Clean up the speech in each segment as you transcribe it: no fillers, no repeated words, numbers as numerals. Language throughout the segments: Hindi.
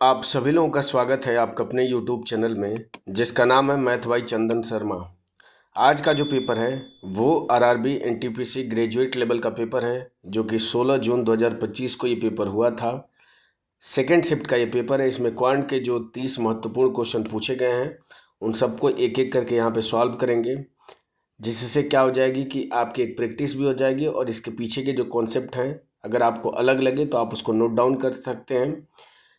आप सभी लोगों का स्वागत है आपका अपने YouTube चैनल में, जिसका नाम है मैथ बाई चंदन शर्मा। आज का जो पेपर है वो आरआरबी एनटीपीसी ग्रेजुएट लेवल का पेपर है, जो कि 16 जून 2025 को ये पेपर हुआ था। सेकेंड शिफ्ट का ये पेपर है। इसमें क्वांट के जो 30 महत्वपूर्ण क्वेश्चन पूछे गए हैं उन सबको एक एक करके यहाँ पे सॉल्व करेंगे, जिससे क्या हो जाएगी कि आपकी एक प्रैक्टिस भी हो जाएगी और इसके पीछे के जो कॉन्सेप्ट हैं अगर आपको अलग लगे तो आप उसको नोट डाउन कर सकते हैं।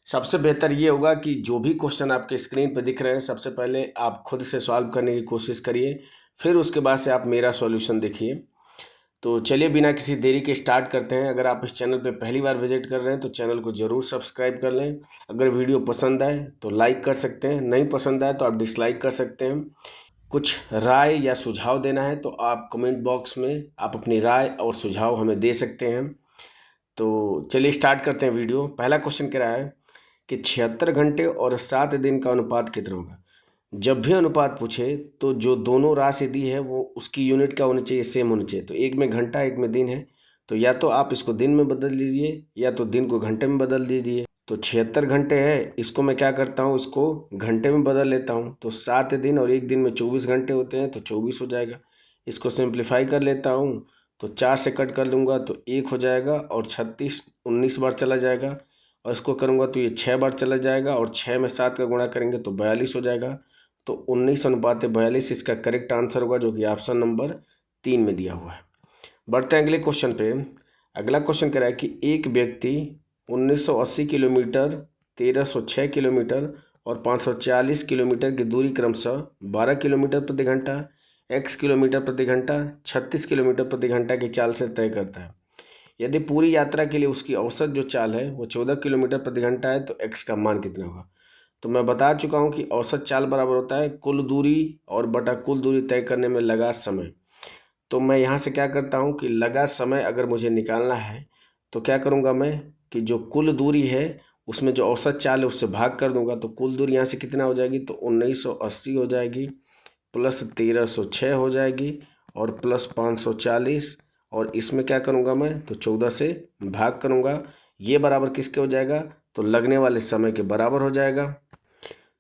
सबसे बेहतर ये होगा कि जो भी क्वेश्चन आपके स्क्रीन पर दिख रहे हैं सबसे पहले आप खुद से सॉल्व करने की कोशिश करिए, फिर उसके बाद से आप मेरा सॉल्यूशन देखिए। तो चलिए बिना किसी देरी के स्टार्ट करते हैं। अगर आप इस चैनल पे पहली बार विजिट कर रहे हैं तो चैनल को ज़रूर सब्सक्राइब कर लें। अगर वीडियो पसंद आए तो लाइक कर सकते हैं, नहीं पसंद आए तो आप डिसलाइक कर सकते हैं। कुछ राय या सुझाव देना है तो आप कमेंट बॉक्स में आप अपनी राय और सुझाव हमें दे सकते हैं। तो चलिए स्टार्ट करते हैं वीडियो। पहला क्वेश्चन कह रहा है कि 76 घंटे और 7 दिन का अनुपात कितना होगा। जब भी अनुपात पूछे तो जो दोनों राशि दी है वो उसकी यूनिट क्या होनी चाहिए, सेम होनी चाहिए। तो एक में घंटा एक में दिन है, तो या तो आप इसको दिन में बदल लीजिए या तो दिन को घंटे में बदल दीजिए। तो 76 घंटे है, इसको मैं क्या करता हूँ, इसको घंटे में बदल लेता हूँ। तो 7 दिन और एक दिन में 24 घंटे होते हैं, तो 24 हो जाएगा। इसको सिंप्लीफाई कर लेता हूँ तो 4 से कट कर लूँगा तो 1 हो जाएगा और 36 19 बार चला जाएगा। और इसको करूँगा तो ये 6 बार चला जाएगा और 6 में 7 का गुणा करेंगे तो 42 हो जाएगा। तो 19:42 इसका करेक्ट आंसर होगा, जो कि ऑप्शन नंबर 3 में दिया हुआ है। बढ़ते हैं अगले क्वेश्चन पे। अगला क्वेश्चन कह रहा है कि एक व्यक्ति 1980 किलोमीटर, 1306 किलोमीटर और 540 किलोमीटर की दूरी क्रमशः 12 किलोमीटर प्रति घंटा, x किलोमीटर प्रति घंटा, 36 किलोमीटर प्रति घंटा की चाल से तय करता है। यदि पूरी यात्रा के लिए उसकी औसत जो चाल है वो 14 किलोमीटर प्रति घंटा है तो x का मान कितना होगा। तो मैं बता चुका हूँ कि औसत चाल बराबर होता है कुल दूरी और बटा कुल दूरी तय करने में लगा समय। तो मैं यहाँ से क्या करता हूँ कि लगा समय अगर मुझे निकालना है तो क्या करूँगा मैं कि जो कुल दूरी है उसमें जो औसत चाल है उससे भाग कर दूंगा। तो कुल दूरी यहाँ से कितना हो जाएगी, तो 1980 हो जाएगी प्लस 1306 हो जाएगी और प्लस 540, और इसमें क्या करूँगा मैं तो 14 से भाग करूँगा। ये बराबर किसके हो जाएगा, तो लगने वाले समय के बराबर हो जाएगा।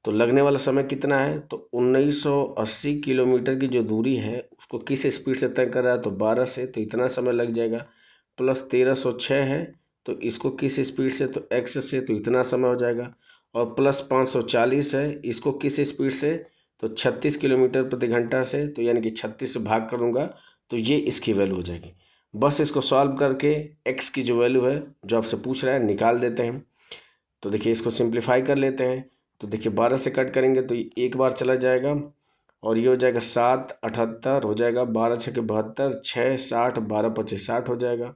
तो लगने वाला समय कितना है, तो 1980 किलोमीटर की जो दूरी है उसको किस स्पीड से तय कर रहा है, तो 12 से, तो इतना समय लग जाएगा। प्लस 1306 है तो इसको किस स्पीड से, तो x से, तो इतना समय हो जाएगा। और प्लस 540 है, इसको किस स्पीड से, तो 36 किलोमीटर प्रति घंटा से, तो यानी कि 36 से भाग करूँगा तो ये इसकी वैल्यू हो जाएगी। बस इसको सॉल्व करके x की जो वैल्यू है जो आपसे पूछ रहा है निकाल देते हैं। तो देखिए इसको सिंप्लीफाई कर लेते हैं। तो देखिए 12 से कट करेंगे तो ये एक बार चला जाएगा और ये हो जाएगा 7 78 हो जाएगा, 12 6 के 72, 6 60, 12 25 60 हो जाएगा।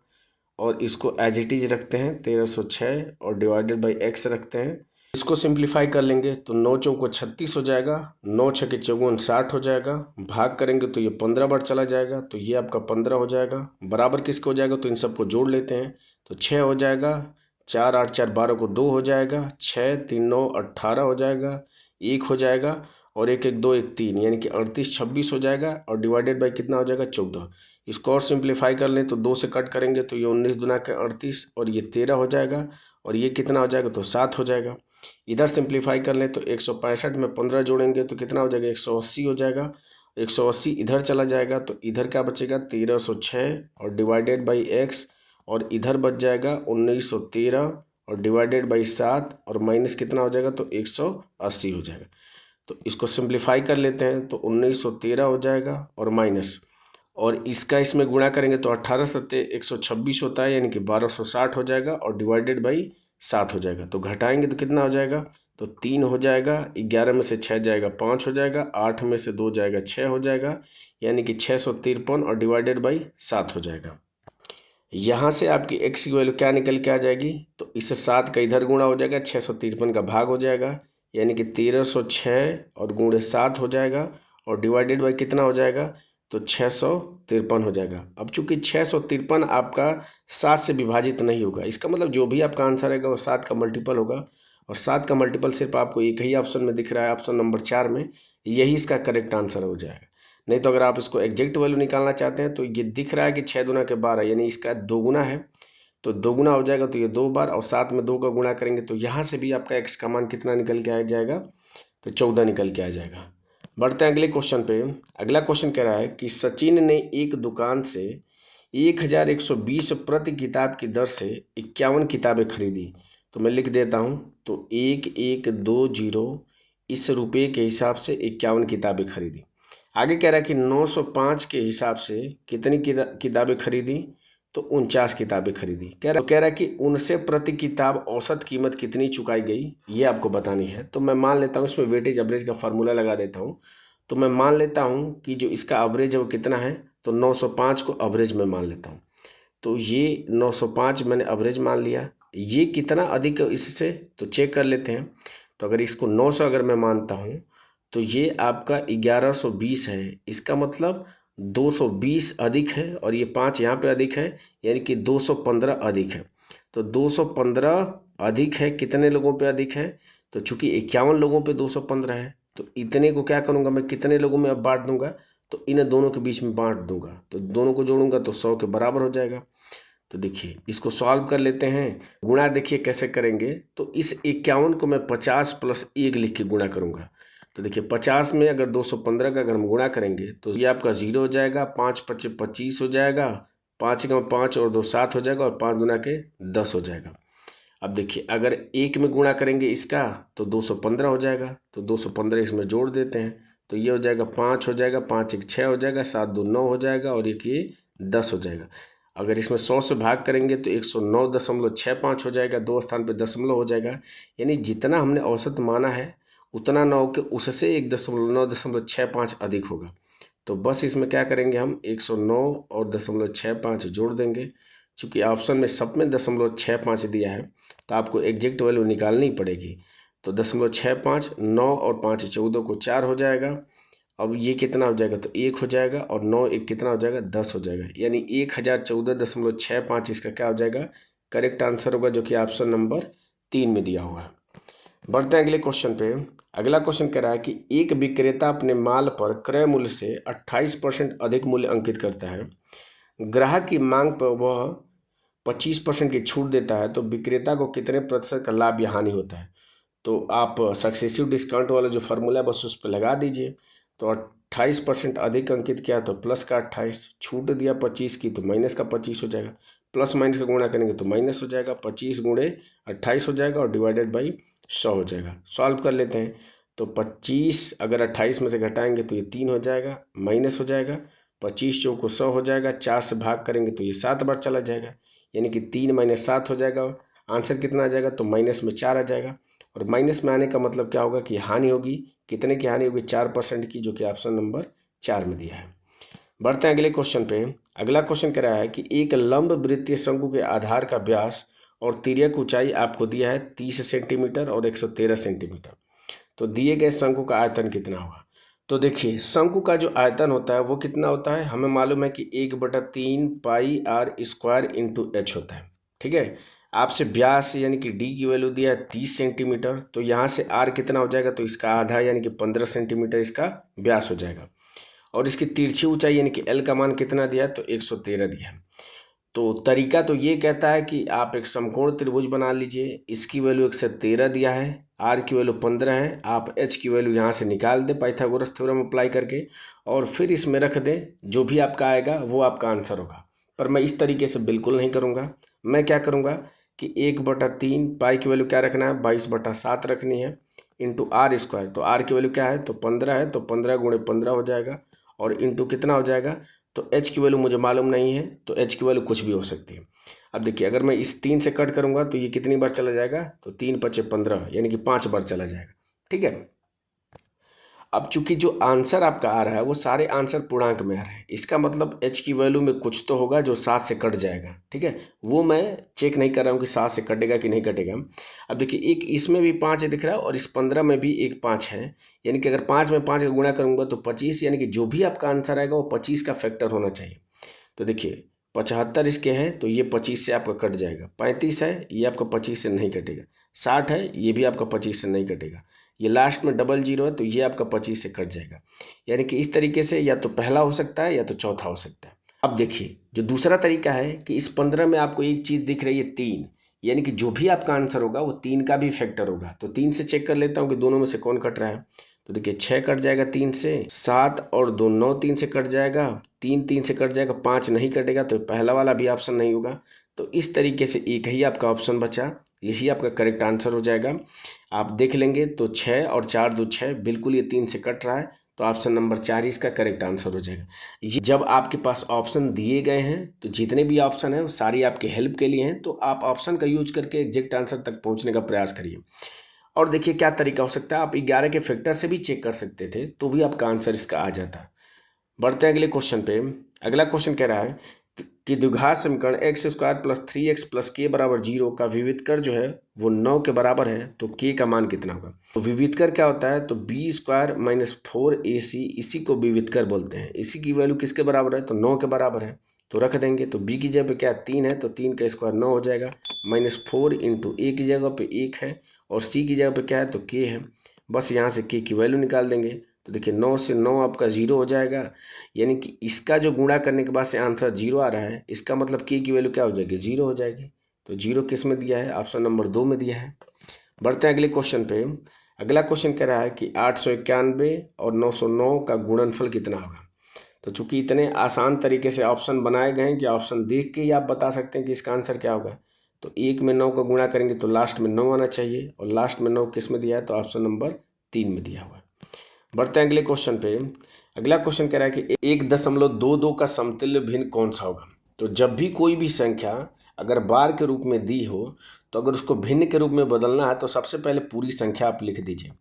और इसको एज इट इज रखते हैं 1306 और डिवाइडेड बाई x रखते हैं। इसको सिंप्लीफाई कर लेंगे तो 9 चौको 36 हो जाएगा, 9 6 के 54 60 हो जाएगा। भाग करेंगे तो ये 15 बार चला जाएगा, तो ये आपका 15 हो जाएगा। बराबर किसको हो जाएगा, तो इन सबको जोड़ लेते हैं। तो 6 हो जाएगा, 4 8 4 12 को 2 हो जाएगा, 6 3 9 18 हो जाएगा, 1 हो जाएगा और 1 1 2 1 3 यानी कि 38 26 हो जाएगा और डिवाइडेड बाई कितना हो जाएगा 14। इसको और सिंप्लीफाई कर लें तो 2 से कट करेंगे तो ये 19 दुना के 38 और ये 13 हो जाएगा और ये कितना हो जाएगा, तो 7 हो जाएगा। इधर सिंप्लीफाई कर लें तो 165 में 15 जोड़ेंगे तो कितना हो जाएगा, 180 हो जाएगा। 180 इधर चला जाएगा तो इधर क्या बचेगा, 1306 और डिवाइडेड बाई x, और इधर बच जाएगा 1913 और डिवाइडेड बाई 7 और माइनस कितना हो जाएगा, तो 180 हो जाएगा। तो इसको सिंप्लीफाई कर लेते हैं तो 1913 हो जाएगा और माइनस, और इसका इसमें गुणा करेंगे तो 18 सत्ते 126 होता है यानी कि 1260 हो जाएगा और डिवाइडेड बाई 7 हो जाएगा। तो घटाएंगे तो कितना हो जाएगा, तो 3 हो जाएगा, 11 में से 6 जाएगा 5 हो जाएगा, 8 में से 2 जाएगा 6 हो जाएगा यानी कि 653 और डिवाइडेड बाई 7 हो जाएगा। यहाँ से आपकी x की वैल्यू क्या निकल के आ जाएगी, तो इससे 7 का इधर गुणा हो जाएगा, 653 का भाग हो जाएगा यानी कि 1306 और गुणे 7 हो जाएगा और डिवाइडेड बाई कितना हो जाएगा, तो 653 हो जाएगा। अब चूंकि 653 आपका 7 से विभाजित नहीं होगा, इसका मतलब जो भी आपका आंसर आएगा वो 7 का मल्टीपल होगा, और 7 का मल्टीपल सिर्फ आपको एक ही ऑप्शन में दिख रहा है, ऑप्शन नंबर 4 में, यही इसका करेक्ट आंसर हो जाएगा। नहीं तो अगर आप इसको एग्जैक्ट वैल्यू निकालना चाहते हैं तो ये दिख रहा है कि 6 दूना के 12 यानी इसका 2 गुना है, तो 2 गुना हो जाएगा तो ये 2 बार, और साथ में 2 का गुणा करेंगे तो यहाँ से भी आपका x का मान कितना निकल के आ जाएगा, तो 14 निकल के आ जाएगा। बढ़ते हैं अगले क्वेश्चन पे। अगला क्वेश्चन कह रहा है कि सचिन ने एक दुकान से 1120 प्रति किताब की दर से 51 किताबें खरीदी। तो मैं लिख देता हूँ, तो 1120 इस रुपये के हिसाब से 51 किताबें खरीदी। आगे कह रहा है कि 905 के हिसाब से कितनी किताबें खरीदी, तो 49 किताबें खरीदी। कह रहा है कि उनसे प्रति किताब औसत कीमत कितनी चुकाई गई, ये आपको बतानी है। तो मैं मान लेता हूँ इसमें वेटेज एवरेज का फार्मूला लगा देता हूँ। तो मैं मान लेता हूँ कि जो इसका एवरेज है वो कितना है, तो 905 को एवरेज में मान लेता हूँ। तो ये 905 मैंने एवरेज मान लिया। ये कितना अधिक है इससे, तो चेक कर लेते हैं। तो अगर इसको 900 अगर मैं मानता हूँ तो ये आपका 1120 है। इसका मतलब 220 अधिक है और ये 5 यहाँ पे अधिक है, यानी कि 215 अधिक है। तो 215 अधिक है, कितने लोगों पे अधिक है, तो चूंकि 51 लोगों पे 215 है, तो इतने को क्या करूँगा मैं, कितने लोगों में अब बांट दूंगा, तो इन दोनों के बीच में बांट दूंगा। तो दोनों को जोड़ूंगा तो 100 के बराबर हो जाएगा। तो देखिए इसको सॉल्व कर लेते हैं। गुणा देखिए कैसे करेंगे, तो इस 51 को मैं 50 प्लस 1 लिख के गुणा करूंगा। तो देखिए 50 में अगर 215 का अगर हम गुणा करेंगे तो ये आपका 0 हो जाएगा, 5 पच्चे 25 हो जाएगा, 5 का 5 और 2 7 हो जाएगा, और 5 गुना के 10 हो जाएगा। अब देखिए अगर 1 में गुणा करेंगे इसका तो 215 हो जाएगा, तो 215 इसमें जोड़ देते हैं। तो ये हो जाएगा 5 हो जाएगा, 5 1 6 हो जाएगा, 7 2 9 हो जाएगा, और एक ये 10 हो जाएगा। अगर इसमें 100 से भाग करेंगे तो 109.65 हो जाएगा, 2 स्थान पे दशमलव हो जाएगा। यानी जितना हमने औसत माना है उतना ना हो के उससे 1.965 अधिक होगा। तो बस इसमें क्या करेंगे, हम 109 और 0.65 जोड़ देंगे। चूँकि ऑप्शन में सब में 0.65 दिया है तो आपको एग्जैक्ट वैल्यू निकालनी पड़ेगी। तो 0.65, 9 और 5 14 को 4 हो जाएगा। अब ये कितना हो जाएगा, तो 1 हो जाएगा, और 9 1 कितना हो जाएगा, 10 हो जाएगा। यानी 1014.65 इसका क्या हो जाएगा, करेक्ट आंसर होगा, जो कि ऑप्शन नंबर 3 में दिया हुआ है। बढ़ते हैं अगले क्वेश्चन पे। अगला क्वेश्चन कह रहा है कि एक विक्रेता अपने माल पर क्रय मूल्य से 28% अधिक मूल्य अंकित करता है। ग्राहक की मांग पर वह 25% की छूट देता है, तो विक्रेता को कितने प्रतिशत का लाभ या हानि होता है। तो आप सक्सेसिव डिस्काउंट वाला जो फार्मूला है बस उस पर लगा दीजिए। तो 28% अधिक अंकित किया तो प्लस का 28, छूट दिया 25 की तो माइनस का 25 हो जाएगा। प्लस माइनस का गुणा करेंगे तो माइनस हो जाएगा, 25 गुणे 28 हो जाएगा, और डिवाइडेड बाई 100 हो जाएगा। सॉल्व कर लेते हैं। तो 25 अगर 28 में से घटाएंगे तो ये 3 हो जाएगा, माइनस हो जाएगा, 25 चौको 100 हो जाएगा, 4 से भाग करेंगे तो ये 7 बार चला जाएगा, यानी कि 3 माइनस 7 हो जाएगा। आंसर कितना आ जाएगा, तो माइनस में 4 आ जाएगा। और माइनस में आने का मतलब क्या होगा कि हानि होगी, कितने की हानि होगी, 4% की, जो कि ऑप्शन नंबर 4 में दिया है। बढ़ते हैं अगले क्वेश्चन पे। अगला क्वेश्चन कह रहा है कि एक लंब वृत्तीय शंकु के आधार का व्यास और तिर्यक ऊंचाई आपको दिया है 30 सेंटीमीटर और 113 सेंटीमीटर। तो दिए गए शंकु का आयतन कितना होगा। तो देखिए शंकु का जो आयतन होता है वो कितना होता है, हमें मालूम है कि 1/3 पाई आर स्क्वायर इंटू एच होता है। ठीक है, आपसे व्यास यानी कि डी की वैल्यू दिया है 30 सेंटीमीटर, तो यहाँ से आर कितना हो जाएगा, तो इसका आधा यानी कि 15 सेंटीमीटर इसका व्यास हो जाएगा। और इसकी तिरछी ऊंचाई यानी कि एल का मान कितना दिया है, तो 113 दिया है। तो तरीका तो ये कहता है कि आप एक समकोण त्रिभुज बना लीजिए, इसकी वैल्यू 113 दिया है, आर की वैल्यू 15 है, आप एच की वैल्यू यहाँ से निकाल दें पाइथागोरस थ्योरम अप्लाई करके, और फिर इसमें रख दें, जो भी आपका आएगा वो आपका आंसर होगा। पर मैं इस तरीके से बिल्कुल नहीं करूँगा। मैं क्या करूँगा कि 1/3 पाई की वैल्यू क्या रखना है, 22/7 रखनी है, इंटू आर स्क्वायर। तो आर की वैल्यू क्या है, तो 15 है, तो 15 गुणे 15 हो जाएगा, और इंटू कितना हो जाएगा, तो एच की वैल्यू मुझे मालूम नहीं है, तो एच की वैल्यू कुछ भी हो सकती है। अब देखिए अगर मैं इस 3 से कट करूंगा तो ये कितनी बार चला जाएगा, तो 3 5 15 यानी कि 5 बार चला जाएगा। ठीक है, अब चूंकि जो आंसर आपका आ रहा है वो सारे आंसर पूर्णांक में आ रहे हैं, इसका मतलब एच की वैल्यू में कुछ तो होगा जो 7 से कट जाएगा। ठीक है, वो मैं चेक नहीं कर रहा हूँ कि 7 से कटेगा कि नहीं कटेगा। अब देखिए एक इसमें भी 5 दिख रहा है और इस 15 में भी एक 5 है, यानी कि अगर 5 में 5 का गुणा करूंगा तो 25, यानी कि जो भी आपका आंसर आएगा वो 25 का फैक्टर होना चाहिए। तो देखिए 75 इसके हैं तो ये 25 से आपका कट जाएगा, 35 है ये आपका 25 से नहीं कटेगा, 60 है ये भी आपका 25 से नहीं कटेगा, ये लास्ट में 00 है तो ये आपका 25 से कट जाएगा। यानी कि इस तरीके से या तो पहला हो सकता है या तो चौथा हो सकता है। अब देखिए जो दूसरा तरीका है कि इस 15 में आपको एक चीज़ दिख रही है 3, यानी कि जो भी आपका आंसर होगा वो 3 का भी फैक्टर होगा। तो 3 से चेक कर लेता हूँ कि दोनों में से कौन कट रहा है। तो देखिए 6 कट जाएगा 3 से, 7 और 2 9 3 से कट जाएगा, 3 3 से कट जाएगा, 5 नहीं कटेगा, तो पहला वाला भी ऑप्शन नहीं होगा। तो इस तरीके से एक ही आपका ऑप्शन बचा, यही आपका करेक्ट आंसर हो जाएगा। आप देख लेंगे तो 6 और 4 2 6, बिल्कुल ये 3 से कट रहा है, तो ऑप्शन नंबर 4 इसका करेक्ट आंसर हो जाएगा। ये जब आपके पास ऑप्शन दिए गए हैं तो जितने भी ऑप्शन हैं वो सारी आपके हेल्प के लिए हैं, तो आप ऑप्शन का यूज करके एग्जैक्ट आंसर तक पहुंचने का प्रयास करिए। और देखिए क्या तरीका हो सकता है, आप 11 के फैक्टर से भी चेक कर सकते थे तो भी आपका आंसर इसका आ जाता। बढ़ते हैं अगले क्वेश्चन पे। अगला क्वेश्चन कह रहा है कि द्विघात समीकरण x square plus 3x plus के बराबर 0 का विविधकर जो है वो 9 के बराबर है, तो के का मान कितना होगा। तो विविधकर क्या होता है, तो बी स्क्वायर माइनस 4ac, इसी को विविधकर बोलते हैं। इसी की वैल्यू किसके बराबर है, तो 9 के बराबर है, तो रख देंगे। तो बी की जगह पे क्या 3 है, तो 3 का स्क्वायर 9 हो जाएगा, माइनस 4 इंटू ए की जगह पे 1 है और सी की जगह पे क्या है, तो के है। बस यहाँ से के की वैल्यू निकाल देंगे। तो देखिए 9 से 9 आपका 0 हो जाएगा, यानी कि इसका जो गुणा करने के बाद से आंसर 0 आ रहा है, इसका मतलब के की वैल्यू क्या हो जाएगी, 0 हो जाएगी। तो 0 किस में दिया है, ऑप्शन नंबर 2 में दिया है। बढ़ते हैं अगले क्वेश्चन पे। अगला क्वेश्चन कह रहा है कि 891 और 909 का गुणनफल कितना होगा। तो चूंकि इतने आसान तरीके से ऑप्शन बनाए गए हैं कि ऑप्शन देख के ही आप बता सकते हैं कि इसका आंसर क्या होगा। तो 1 में 9 का गुणा करेंगे तो लास्ट में 9 आना चाहिए, और लास्ट में 9 किस में दिया है, तो ऑप्शन नंबर 3 में दिया हुआ है। बढ़ते हैं अगले क्वेश्चन पे। अगला क्वेश्चन कह रहा है कि 1.22 का समतुल्य भिन्न कौन सा होगा। तो जब भी कोई भी संख्या अगर बार के रूप में दी हो, तो अगर उसको भिन्न के रूप में बदलना है तो सबसे पहले पूरी संख्या आप लिख दीजिए,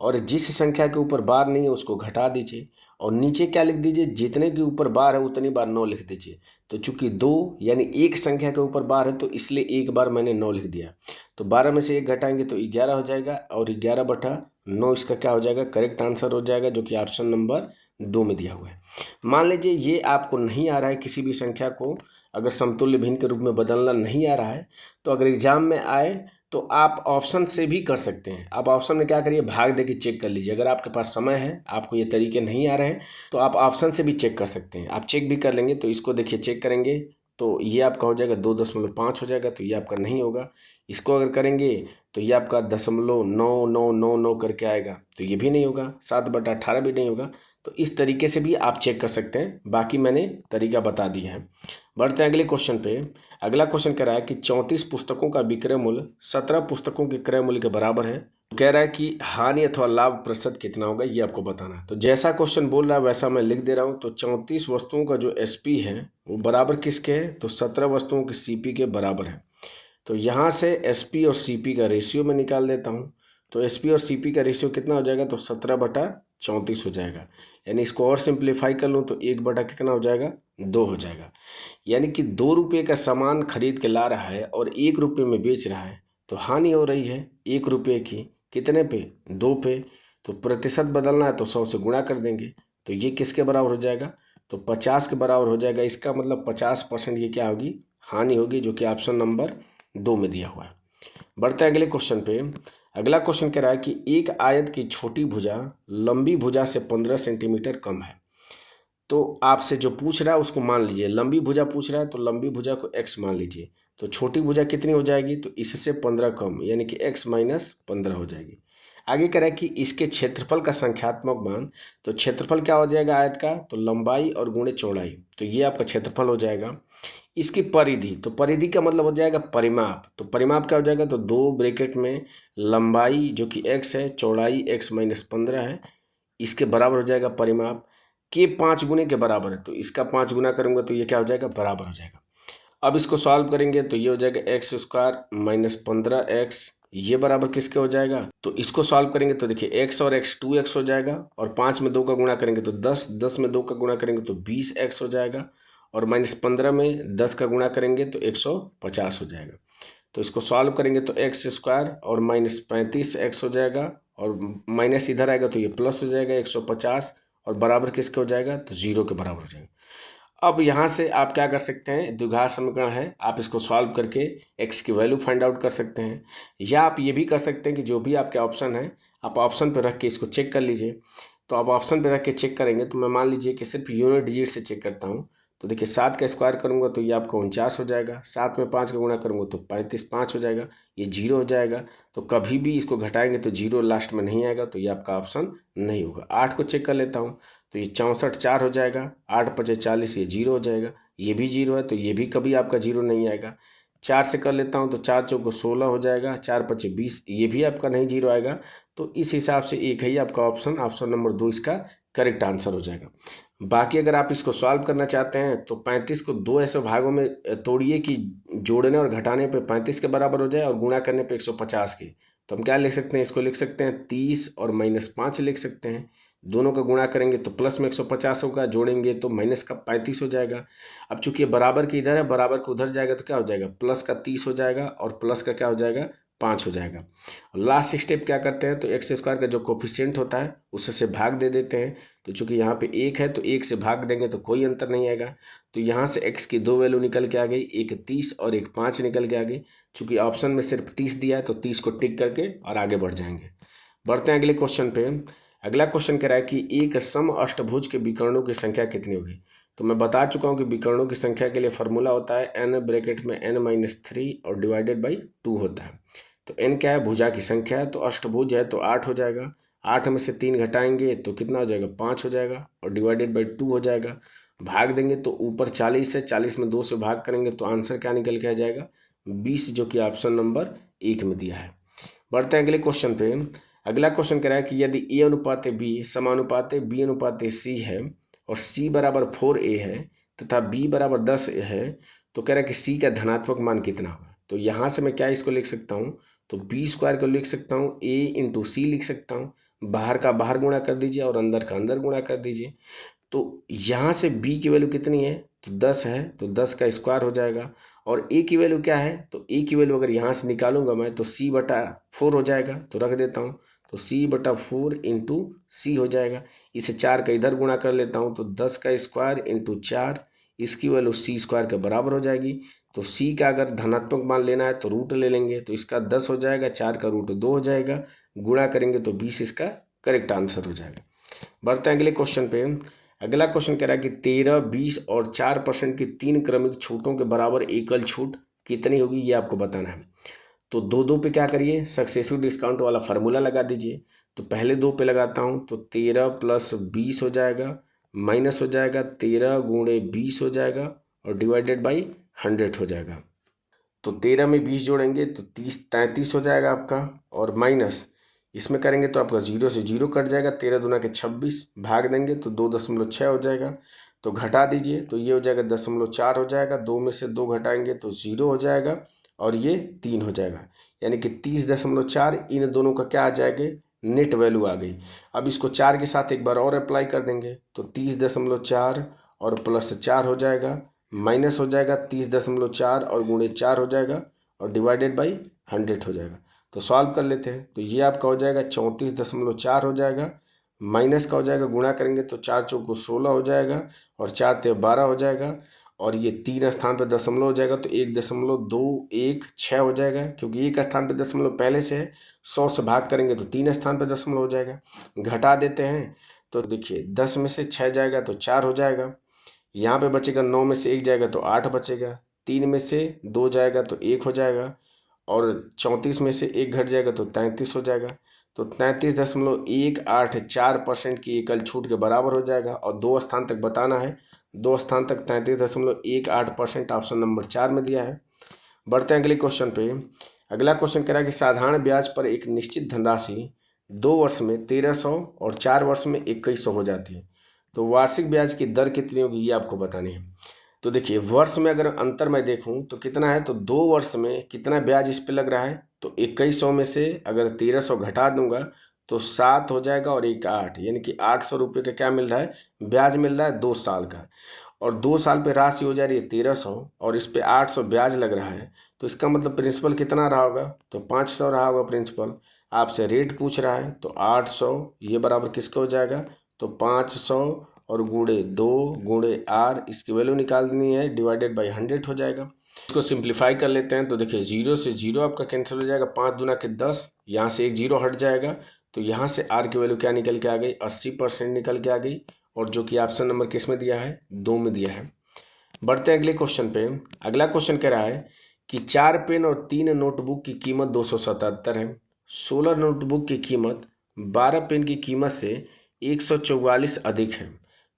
और जिस संख्या के ऊपर बार नहीं है उसको घटा दीजिए, और नीचे क्या लिख दीजिए, जितने के ऊपर बार है उतनी बार 9 लिख दीजिए। तो चूंकि 2 यानी एक संख्या के ऊपर बार है, तो इसलिए एक बार मैंने 9 लिख दिया। तो 12 में से 1 घटाएंगे तो 11 हो जाएगा, और 11/9 इसका क्या हो जाएगा, करेक्ट आंसर हो जाएगा, जो कि ऑप्शन नंबर 2 में दिया हुआ है। मान लीजिए ये आपको नहीं आ रहा है, किसी भी संख्या को अगर समतुल्य भिन्न के रूप में बदलना नहीं आ रहा है, तो अगर एग्जाम में आए तो आप ऑप्शन से भी कर सकते हैं। आप ऑप्शन में क्या करिए, भाग दे के चेक कर लीजिए। अगर आपके पास समय है, आपको ये तरीके नहीं आ रहे हैं, तो आप ऑप्शन से भी चेक कर सकते हैं। आप चेक भी कर लेंगे, तो इसको देखिए चेक करेंगे तो ये आपका हो जाएगा 2.5 हो जाएगा, तो ये आपका नहीं होगा। इसको अगर करेंगे तो ये आपका 0.9999 करके आएगा, तो ये भी नहीं होगा। 7/18 भी नहीं होगा। तो इस तरीके से भी आप चेक कर सकते हैं, बाकी मैंने तरीका बता दिया है। बढ़ते हैं अगले क्वेश्चन पे। अगला क्वेश्चन कह रहा है कि 34 पुस्तकों का विक्रय मूल्य 17 पुस्तकों के क्रय मूल्य के बराबर है। कह रहा है कि हानि अथवा लाभ प्रतिशत कितना होगा, ये आपको बताना है। तो जैसा क्वेश्चन बोल रहा है वैसा मैं लिख दे रहा हूँ। तो 34 वस्तुओं का जो एसपी है वो बराबर किसके है, तो 17 वस्तुओं के सीपी के बराबर है। तो यहाँ से एसपी और सीपी का रेशियो मैं निकाल देता हूँ। तो एसपी और सीपी का रेशियो कितना हो जाएगा, तो 17/34 हो जाएगा। यानी इसको और सिंप्लीफाई कर लूँ तो 1 कितना हो जाएगा, 2 हो जाएगा। यानी कि 2 रुपये का सामान खरीद के ला रहा है और 1 रुपये में बेच रहा है, तो हानि हो रही है 1 रुपये की, कितने पे, 2 पे। तो प्रतिशत बदलना है तो 100 से गुणा कर देंगे, तो ये किसके बराबर हो जाएगा, तो 50 के बराबर हो जाएगा। इसका मतलब 50% ये क्या होगी, हानि होगी, जो कि ऑप्शन नंबर 2 में दिया हुआ है। बढ़ते हैं अगले क्वेश्चन पे। अगला क्वेश्चन कह रहा है कि एक आयत की छोटी भुजा लंबी भुजा से 15 सेंटीमीटर कम है। तो आपसे जो पूछ रहा है उसको मान लीजिए लंबी भुजा पूछ रहा है, तो लंबी भुजा को x मान लीजिए। तो छोटी भुजा कितनी हो जाएगी, तो इससे 15 कम, यानी कि x माइनस 15 हो जाएगी। आगे कह रहा है कि इसके क्षेत्रफल का संख्यात्मक मान, तो क्षेत्रफल क्या हो जाएगा आयत का, तो लंबाई और गुणे चौड़ाई, तो ये आपका क्षेत्रफल हो जाएगा। इसकी परिधि, तो परिधि का मतलब हो जाएगा परिमाप। तो परिमाप क्या हो जाएगा, तो 2 ब्रैकेट में लंबाई जो कि x है, चौड़ाई x माइनस 15 है, इसके बराबर हो जाएगा परिमाप। के 5 गुने के बराबर है, तो इसका 5 गुना करूंगा तो ये क्या हो जाएगा, बराबर हो जाएगा। अब इसको सॉल्व करेंगे तो ये हो जाएगा x² माइनस 15x, ये बराबर किसके हो जाएगा, तो इसको सॉल्व करेंगे तो देखिए x और x 2x हो जाएगा, और 5 में 2 का गुणा करेंगे तो 10, 10 में 2 का गुणा करेंगे तो 20x हो जाएगा, और माइनस 15 में 10 का गुणा करेंगे तो 150 हो जाएगा। तो इसको सॉल्व करेंगे तो x² और माइनस 35x हो जाएगा, और माइनस इधर आएगा तो ये प्लस हो जाएगा 150, और बराबर किसके हो जाएगा, तो 0 के बराबर हो जाएगा। अब यहाँ से आप क्या कर सकते हैं, द्विघात समीकरण है, आप इसको सॉल्व करके x की वैल्यू फाइंड आउट कर सकते हैं, या आप ये भी कर सकते हैं कि जो भी आपके ऑप्शन है आप ऑप्शन पर रख के इसको चेक कर लीजिए। तो आप ऑप्शन पर रख के चेक करेंगे तो मैं मान लीजिए कि सिर्फ यूनिट डिजिट से चेक करता हूँ, तो देखिए 7 का स्क्वायर करूँगा तो ये आपका 49 हो जाएगा, 7 में 5 का गुणा करूँगा तो 35 5 हो जाएगा, ये 0 हो जाएगा। तो कभी भी इसको घटाएंगे तो 0 लास्ट में नहीं आएगा, तो ये आपका ऑप्शन नहीं होगा। 8 को चेक कर लेता हूँ तो ये 64 4 हो जाएगा, 8 5 40, ये 0 हो जाएगा, ये भी 0 है तो ये भी कभी आपका 0 नहीं आएगा। 4 से कर लेता हूँ तो 4 चौको 16 हो जाएगा, 4 5 20, ये भी आपका नहीं 0 आएगा। तो इस हिसाब से एक ही आपका ऑप्शन नंबर 2 इसका करेक्ट आंसर हो जाएगा। बाकी अगर आप इसको सॉल्व करना चाहते हैं तो 35 को 2 ऐसे भागों में तोड़िए कि जोड़ने और घटाने पे 35 के बराबर हो जाए और गुणा करने पे 150 के। तो हम क्या लिख सकते हैं, इसको लिख सकते हैं 30 और -5 लिख सकते हैं। दोनों का गुणा करेंगे तो प्लस में 150 होगा, जोड़ेंगे तो माइनस का 35 हो जाएगा। अब चूंकि ये बराबर के इधर है, बराबर के उधर जाएगा तो क्या हो जाएगा, प्लस का 30 हो जाएगा और प्लस का क्या हो जाएगा, 5 हो जाएगा। लास्ट स्टेप क्या करते हैं तो एक्स स्क्वायर का जो कोफिशिएंट होता है उससे भाग दे देते हैं। तो चूंकि यहाँ पे 1 है तो 1 से भाग देंगे तो कोई अंतर नहीं आएगा। तो यहाँ से x की 2 वैल्यू निकल के आ गई, एक 30 और एक 5 निकल के आ गई। चूंकि ऑप्शन में सिर्फ 30 दिया है तो 30 को टिक करके और आगे बढ़ जाएंगे। बढ़ते हैं अगले क्वेश्चन पे। अगला क्वेश्चन कह रहा है कि एक सम अष्टभुज के विकर्णों की संख्या कितनी होगी। तो मैं बता चुका हूँ कि विकर्णों की संख्या के लिए फॉर्मूला होता है n ब्रैकेट में n-3 और डिवाइडेड बाई 2 होता है। तो n क्या है, भुजा की संख्या है, तो अष्टभुज है तो 8 हो जाएगा। 8 में से 3 घटाएंगे तो कितना हो जाएगा, 5 हो जाएगा और डिवाइडेड बाई 2 हो जाएगा। भाग देंगे तो ऊपर 40 है, 40 में 2 से भाग करेंगे तो आंसर क्या निकल के आ जाएगा, 20, जो कि ऑप्शन नंबर 1 में दिया है। बढ़ते हैं अगले क्वेश्चन पे। अगला क्वेश्चन कह रहा है कि यदि a अनुपात b समानुपात b अनुपात c है और c बराबर 4a है तथा b बराबर 10 है, तो कह रहा है कि c का धनात्मक मान कितना होगा। तो यहाँ से मैं क्या इसको लिख सकता हूँ, तो b स्क्वायर को लिख सकता हूँ, a इंटू सी लिख सकता हूँ। बाहर का बाहर गुणा कर दीजिए और अंदर का अंदर गुणा कर दीजिए। तो यहाँ से b की वैल्यू कितनी है, तो 10 है, तो 10 का स्क्वायर हो जाएगा। और a की वैल्यू क्या है, तो a की वैल्यू अगर यहाँ से निकालूंगा मैं तो c/4 हो जाएगा, तो रख देता हूँ। तो c/4 इंटू सी हो जाएगा। इसे 4 का इधर गुणा कर लेता हूँ तो 10 का स्क्वायर इंटू 4, इसकी वैल्यू c स्क्वायर के बराबर हो जाएगी। तो c का अगर धनात्मक मान लेना है तो रूट ले लेंगे, तो इसका 10 हो जाएगा, 4 का रूट 2 हो जाएगा, गुणा करेंगे तो 20 इसका करेक्ट आंसर हो जाएगा। बढ़ते हैं अगले क्वेश्चन पे। अगला क्वेश्चन कह रहा है कि 13, 20 और 4% की 3 क्रमिक छूटों के बराबर एकल छूट कितनी होगी, ये आपको बताना है। तो 2 पे क्या करिए, सक्सेसिव डिस्काउंट वाला फार्मूला लगा दीजिए। तो पहले 2 पे लगाता हूँ तो 13 + 20 हो जाएगा, माइनस हो जाएगा 13 × 20 हो जाएगा और डिवाइडेड बाई 100 हो जाएगा। तो 13 में 20 जोड़ेंगे तो 33 हो जाएगा आपका, और माइनस इसमें करेंगे तो आपका 0 से 0 कट जाएगा, 13 दूना के 26, भाग देंगे तो 2.6 हो जाएगा। तो घटा दीजिए तो ये हो जाएगा 0.4 हो जाएगा, 2 में से 2 घटाएंगे तो 0 हो जाएगा और ये 3 हो जाएगा, यानी कि 30.4 इन दोनों का क्या आ जाएगा, नेट वैल्यू आ गई। अब इसको 4 के साथ एक बार और अप्लाई कर देंगे तो 30.4 और +4 हो जाएगा, माइनस हो जाएगा 30.4 और गुणे 4 हो जाएगा और डिवाइडेड बाई 100 हो जाएगा। तो सॉल्व कर लेते हैं तो ये आपका हो जाएगा 34.4 हो जाएगा, माइनस का हो जाएगा, गुणा करेंगे तो 4 चौको 16 हो जाएगा और 4 ते 12 हो जाएगा, और ये 3 स्थान पे दशमलव हो जाएगा तो 1.216 हो जाएगा, क्योंकि एक स्थान पे दशमलव पहले से है। 100 से भाग करेंगे तो 3 स्थान पे दशमलव हो जाएगा। घटा देते हैं तो देखिए 10 में से 6 जाएगा तो 4 हो जाएगा, यहाँ पे बचेगा 9 में से 1 जाएगा तो 8 बचेगा, 3 में से 2 जाएगा तो 1 हो जाएगा, और 34 में से 1 घट जाएगा तो 33 हो जाएगा। तो 33.184% की एकल छूट के बराबर हो जाएगा, और 2 स्थान तक बताना है, 2 स्थान तक 33.18% ऑप्शन नंबर 4 में दिया है। बढ़ते हैं अगले क्वेश्चन पे। अगला क्वेश्चन कह रहा है कि साधारण ब्याज पर एक निश्चित धनराशि 2 वर्ष में 1300 और 4 वर्ष में 2100 हो जाती है, तो वार्षिक ब्याज की दर कितनी होगी ये आपको बतानी है। तो देखिए वर्ष में अगर अंतर मैं देखूं तो कितना है, तो 2 वर्ष में कितना ब्याज इस पे लग रहा है, तो 2100 में से अगर 1300 घटा दूंगा तो 7 हो जाएगा और 1 8, यानी कि 800 रुपये का क्या मिल रहा है, ब्याज मिल रहा है 2 साल का। और 2 साल पे राशि हो जा रही है 1300 और इस पे 800 ब्याज लग रहा है, तो इसका मतलब प्रिंसिपल कितना रहा होगा, तो 500 रहा होगा प्रिंसिपल। आपसे रेट पूछ रहा है तो 800 ये बराबर किसका हो जाएगा, तो 500 और गुणे 2 गुणे r, इसकी वैल्यू निकाल देनी है, डिवाइडेड बाई 100 हो जाएगा। इसको सिंप्लीफाई कर लेते हैं तो देखिए 0 से 0 आपका कैंसिल हो जाएगा, 5 दूना के 10, यहाँ से एक 0 हट जाएगा, तो यहाँ से r की वैल्यू क्या निकल के आ गई, 80% निकल के आ गई, और जो कि ऑप्शन नंबर किस में दिया है, 2 में दिया है। बढ़ते हैं अगले क्वेश्चन पे। अगला क्वेश्चन कह रहा है कि 4 पेन और 3 नोटबुक की कीमत 277 है। 16 नोटबुक की कीमत 12 पेन की कीमत से 144 अधिक है।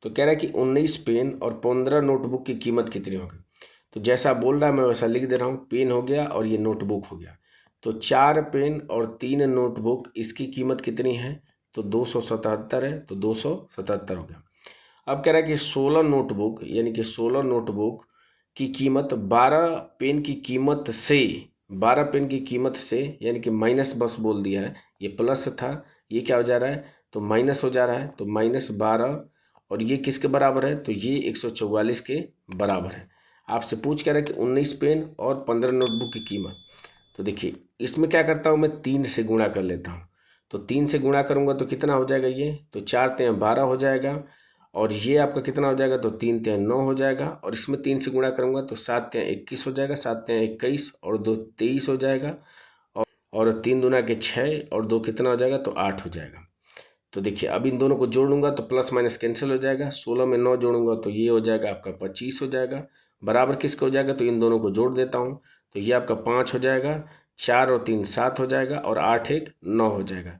तो कह रहा है कि 19 पेन और 15 नोटबुक की कीमत कितनी होगी। तो जैसा बोल रहा है मैं वैसा लिख दे रहा हूँ। पेन हो गया और ये नोटबुक हो गया। तो 4 पेन और 3 नोटबुक, इसकी कीमत कितनी है, तो 277 है। तो 277 हो गया। अब कह रहा है कि 16 नोटबुक यानी कि 16 नोटबुक की कीमत 12 पेन की कीमत से, 12 पेन की कीमत से यानी कि माइनस बस बोल दिया है, ये प्लस था, ये क्या हो जा रहा है, तो माइनस हो जा रहा है। तो -12 और ये किसके बराबर है, तो ये 144 के बराबर है। आपसे पूछ कह रहा है कि 19 पेन और 15 नोटबुक की कीमत। तो देखिए इसमें क्या करता हूँ मैं, 3 से गुणा कर लेता हूँ। तो 3 से गुणा करूँगा तो कितना हो जाएगा ये, तो 4 तियां 12 हो जाएगा। और ये आपका कितना हो जाएगा, तो 3 तियां 9 हो जाएगा। और इसमें 3 से गुणा करूँगा तो 7 तियां 21 हो जाएगा, 7 तियां 21 और 2 23 हो जाएगा। और 3 दूना के 6 और 2 कितना हो जाएगा, तो 8 हो जाएगा। तो देखिए अब इन दोनों को जोड़ लूँगा तो प्लस माइनस कैंसिल हो जाएगा। 16 में 9 जोड़ूंगा तो ये हो जाएगा आपका 25 हो जाएगा। बराबर किसका हो जाएगा, तो इन दोनों को जोड़ देता हूँ तो ये आपका 5 हो जाएगा। 4 और 3 7 हो जाएगा और 8 1 9 हो जाएगा।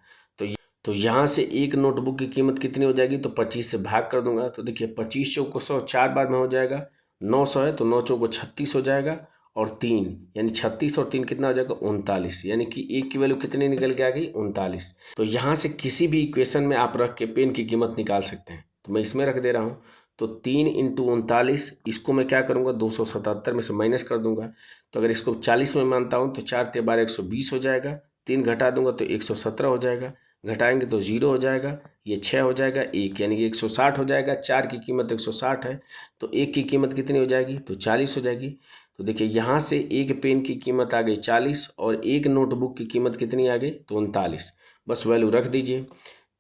तो यहाँ से एक नोटबुक की कीमत कितनी हो जाएगी, तो 25 से भाग कर दूंगा। तो देखिए 25 चौको 100 4 बार में हो जाएगा, 900 है तो 9 चौको 36 हो जाएगा। और 3 यानी 36 और 3 कितना हो जाएगा, 39। यानी कि एक की वैल्यू कितनी निकल के आ गई, 39। तो यहाँ से किसी भी इक्वेशन में आप रख के पेन की कीमत निकाल सकते हैं। तो मैं इसमें रख दे रहा हूँ। तो 3 × 39, इसको मैं क्या करूँगा, 277 में से माइनस कर दूंगा। तो अगर इसको 40 में मानता हूँ तो 4 × 12 120 हो जाएगा। 3 घटा दूंगा तो 117 हो जाएगा। घटाएंगे तो 0 हो जाएगा। ये 6 हो जाएगा 1 यानी कि 160 हो जाएगा। 4 की कीमत 160 है तो 1 की कीमत कितनी हो जाएगी, तो 40 हो जाएगी। तो देखिए यहाँ से एक पेन की कीमत आ गई 40 और एक नोटबुक की कीमत कितनी आ गई, तो 39। बस वैल्यू रख दीजिए।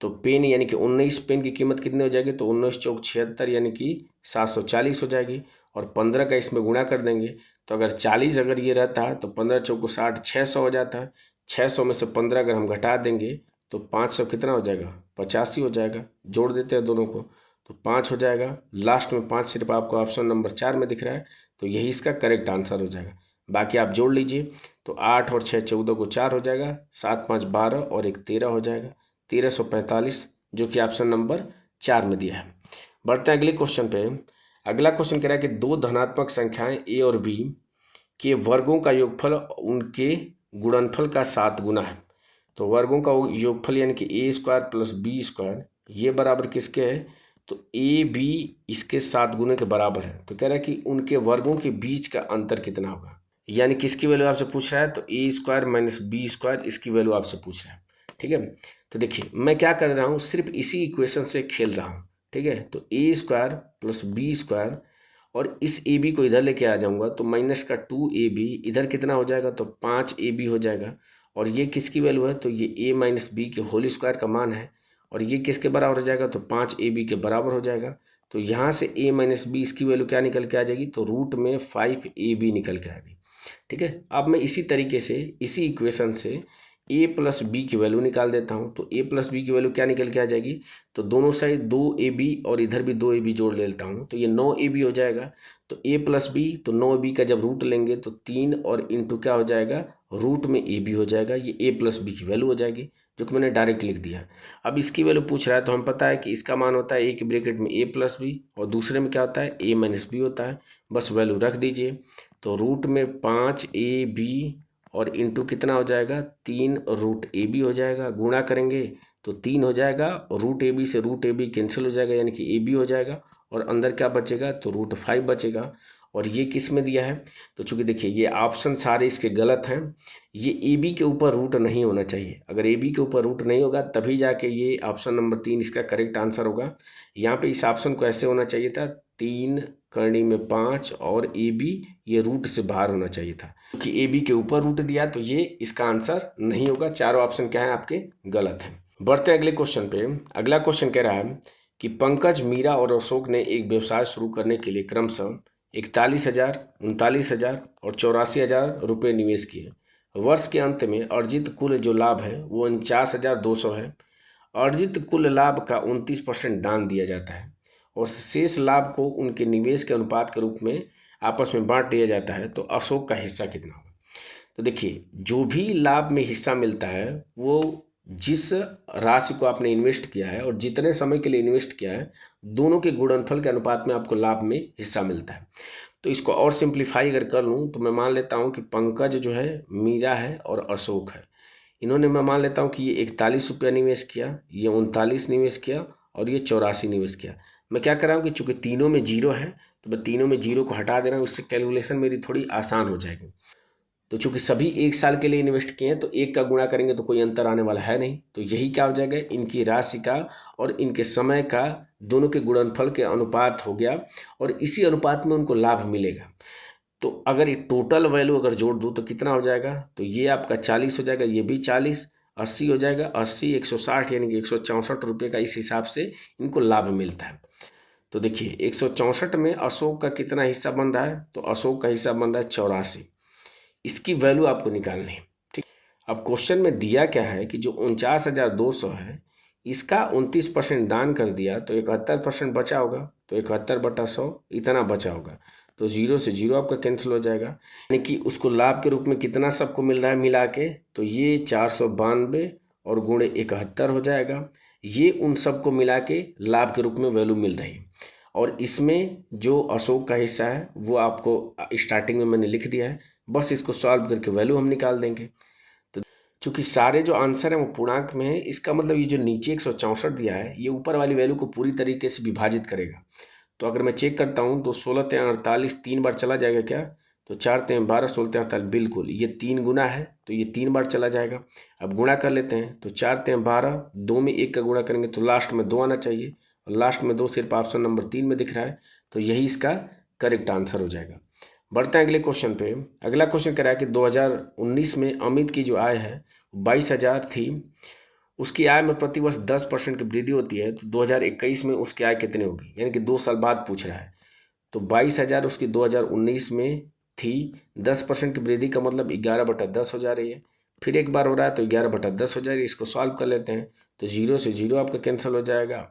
तो पेन यानी कि 19 पेन की कीमत कितनी हो जाएगी, तो 19 चौक 76 यानी कि 740 हो जाएगी। और 15 का इसमें गुणा कर देंगे। तो अगर 40 अगर ये रहता तो 15 चौको 60 600 हो जाता है। 600 में से 15 अगर हम घटा देंगे तो 500 कितना हो जाएगा, 85 हो जाएगा। जोड़ देते हैं दोनों को तो 5 हो जाएगा। लास्ट में 5 सिर्फ आपको ऑप्शन नंबर 4 में दिख रहा है तो यही इसका करेक्ट आंसर हो जाएगा। बाकी आप जोड़ लीजिए तो 8 और 6 14 को 4 हो जाएगा। 7 5 12 और 1 13 हो जाएगा। 1345 जो कि ऑप्शन नंबर 4 में दिया है। बढ़ते हैं अगले क्वेश्चन पे। अगला क्वेश्चन कह रहा है कि दो धनात्मक संख्याएं ए और बी के वर्गों का योगफल उनके गुणनफल का 7 गुना है। तो वर्गों का योगफल यानी कि ए स्क्वायर प्लस बी स्क्वायर ये बराबर किसके है, तो ए बी इसके 7 गुने के बराबर है। तो कह रहा है कि उनके वर्गों के बीच का अंतर कितना होगा, यानी किसकी वैल्यू आपसे पूछ रहा है, तो ए स्क्वायर माइनस बी स्क्वायर इसकी वैल्यू आपसे पूछ रहा है। ठीक है, तो देखिए मैं क्या कर रहा हूँ, सिर्फ इसी इक्वेशन से खेल रहा हूँ। ठीक है, तो ए स्क्वायर प्लस बी स्क्वायर और इस ए बी को इधर लेके आ जाऊंगा तो माइनस का 2ab इधर कितना हो जाएगा, तो 5ab हो जाएगा। और ये किसकी वैल्यू है, तो ये a माइनस बी के होल स्क्वायर का मान है। और ये किसके बराबर हो जाएगा, तो 5ab के बराबर हो जाएगा। तो यहाँ से a माइनस बी इसकी वैल्यू क्या निकल के आ जाएगी, तो रूट में 5ab निकल के आ गई। ठीक है, अब मैं इसी तरीके से इसी इक्वेशन से a प्लस बी की वैल्यू निकाल देता हूँ। तो a प्लस बी की वैल्यू क्या निकल के आ जाएगी, तो दोनों साइड 2ab और इधर भी 2ab जोड़ लेता हूँ तो ये 9ab हो जाएगा। तो a प्लस बी, तो 9ab का जब रूट लेंगे तो 3 और इंटू क्या हो जाएगा, रूट में ab हो जाएगा। ये a प्लस बी की वैल्यू हो जाएगी जो कि मैंने डायरेक्ट लिख दिया। अब इसकी वैल्यू पूछ रहा है तो हम पता है कि इसका मान होता है a के ब्रैकेट में a प्लस बी और दूसरे में क्या होता है a माइनस बी होता है। बस वैल्यू रख दीजिए। तो रूट में 5ab और इंटू कितना हो जाएगा, 3 रूट ए बी हो जाएगा। गुणा करेंगे तो 3 हो जाएगा और रूट ए बी से रूट ए बी कैंसिल हो जाएगा यानी कि ए बी हो जाएगा। और अंदर क्या बचेगा, तो रूट 5 बचेगा। और ये किस में दिया है, तो चूंकि देखिए ये ऑप्शन सारे इसके गलत हैं। ये ए बी के ऊपर रूट नहीं होना चाहिए। अगर ए बी के ऊपर रूट नहीं होगा तभी जाके ये ऑप्शन नंबर 3 इसका करेक्ट आंसर होगा। यहाँ पे इस ऑप्शन को ऐसे होना चाहिए था, 3 करनी में 5 और ए बी ये रूट से बाहर होना चाहिए था। कि ए बी के ऊपर रूट दिया तो ये इसका आंसर नहीं होगा। चारों ऑप्शन क्या है आपके गलत हैं। बढ़ते अगले क्वेश्चन पे। अगला क्वेश्चन कह रहा है कि पंकज, मीरा और अशोक ने एक व्यवसाय शुरू करने के लिए क्रमशः 41,000, 39,000 और 84,000 रुपये निवेश किए। वर्ष के अंत में अर्जित कुल जो लाभ है वो 49,200 है। अर्जित कुल लाभ का 29% दान दिया जाता है और शेष लाभ को उनके निवेश के अनुपात के रूप में आपस में बांट दिया जाता है, तो अशोक का हिस्सा कितना होगा। तो देखिए, जो भी लाभ में हिस्सा मिलता है वो जिस राशि को आपने इन्वेस्ट किया है और जितने समय के लिए इन्वेस्ट किया है, दोनों के गुणनफल के अनुपात में आपको लाभ में हिस्सा मिलता है। तो इसको और सिंप्लीफाई अगर कर लूँ तो मैं मान लेता हूँ कि पंकज जो है, मीरा है और अशोक है। इन्होंने, मैं मान लेता हूँ कि ये 41 रुपया निवेश किया, ये 39 निवेश किया और ये 84 निवेश किया। मैं क्या कर रहा हूँ कि चूंकि तीनों में जीरो है तो मैं तीनों में जीरो को हटा दे रहा हूँ, इससे कैलकुलेशन मेरी थोड़ी आसान हो जाएगी। तो चूंकि सभी 1 साल के लिए इन्वेस्ट किए हैं तो 1 का गुणा करेंगे तो कोई अंतर आने वाला है नहीं, तो यही क्या हो जाएगा, इनकी राशि का और इनके समय का दोनों के गुणनफल के अनुपात हो गया और इसी अनुपात में उनको लाभ मिलेगा। तो अगर ये टोटल वैल्यू अगर जोड़ दूँ तो कितना हो जाएगा, तो ये आपका 40 हो जाएगा, ये भी 40, 80 हो जाएगा, 80 160 यानी कि 164 रुपये का इस हिसाब से इनको लाभ मिलता है। तो देखिए 164 में अशोक का कितना हिस्सा बन रहा है, तो अशोक का हिस्सा बन रहा है 84। इसकी वैल्यू आपको निकालनी है, ठीक। अब क्वेश्चन में दिया क्या है कि जो 49,200 है इसका 29% दान कर दिया तो 71% बचा होगा, तो 71/100 इतना बचा होगा। तो जीरो से जीरो आपका कैंसिल हो जाएगा, यानी कि उसको लाभ के रूप में कितना सबको मिल रहा है मिला के, तो ये 492 और गुणे 71 हो जाएगा। ये उन सबको मिला के लाभ के रूप में वैल्यू मिल रही है। और इसमें जो अशोक का हिस्सा है वो आपको स्टार्टिंग में मैंने लिख दिया है, बस इसको सॉल्व करके वैल्यू हम निकाल देंगे। तो चूंकि सारे जो आंसर हैं वो पूर्णांक में है, इसका मतलब ये जो नीचे 164 दिया है ये ऊपर वाली वैल्यू को पूरी तरीके से विभाजित करेगा। तो अगर मैं चेक करता हूँ तो 16 × 48 3 बार चला जाएगा क्या, तो 4 × 12 16 × 48, बिल्कुल ये 3 गुना है तो ये 3 बार चला जाएगा। अब गुणा कर लेते हैं, तो 4 × 12, 2 में 1 का गुणा करेंगे तो लास्ट में 2 आना चाहिए, और लास्ट में 2 सिर्फ ऑप्शन नंबर 3 में दिख रहा है, तो यही इसका करेक्ट आंसर हो जाएगा। बढ़ते हैं अगले क्वेश्चन पे। अगला क्वेश्चन कह रहा है कि 2019 में अमित की जो आय है 22,000 थी, उसकी आय में प्रतिवर्ष 10% की वृद्धि होती है, तो 2021 में उसकी आय कितनी होगी, यानी कि 2 साल बाद पूछ रहा है। तो 22,000 उसकी 2019 में थी, 10% की वृद्धि का मतलब 11/10 हो जा रही है, फिर एक बार हो रहा है तो 11/10 हो जाएगी। इसको सॉल्व कर लेते हैं, तो जीरो से जीरो आपका कैंसिल हो जाएगा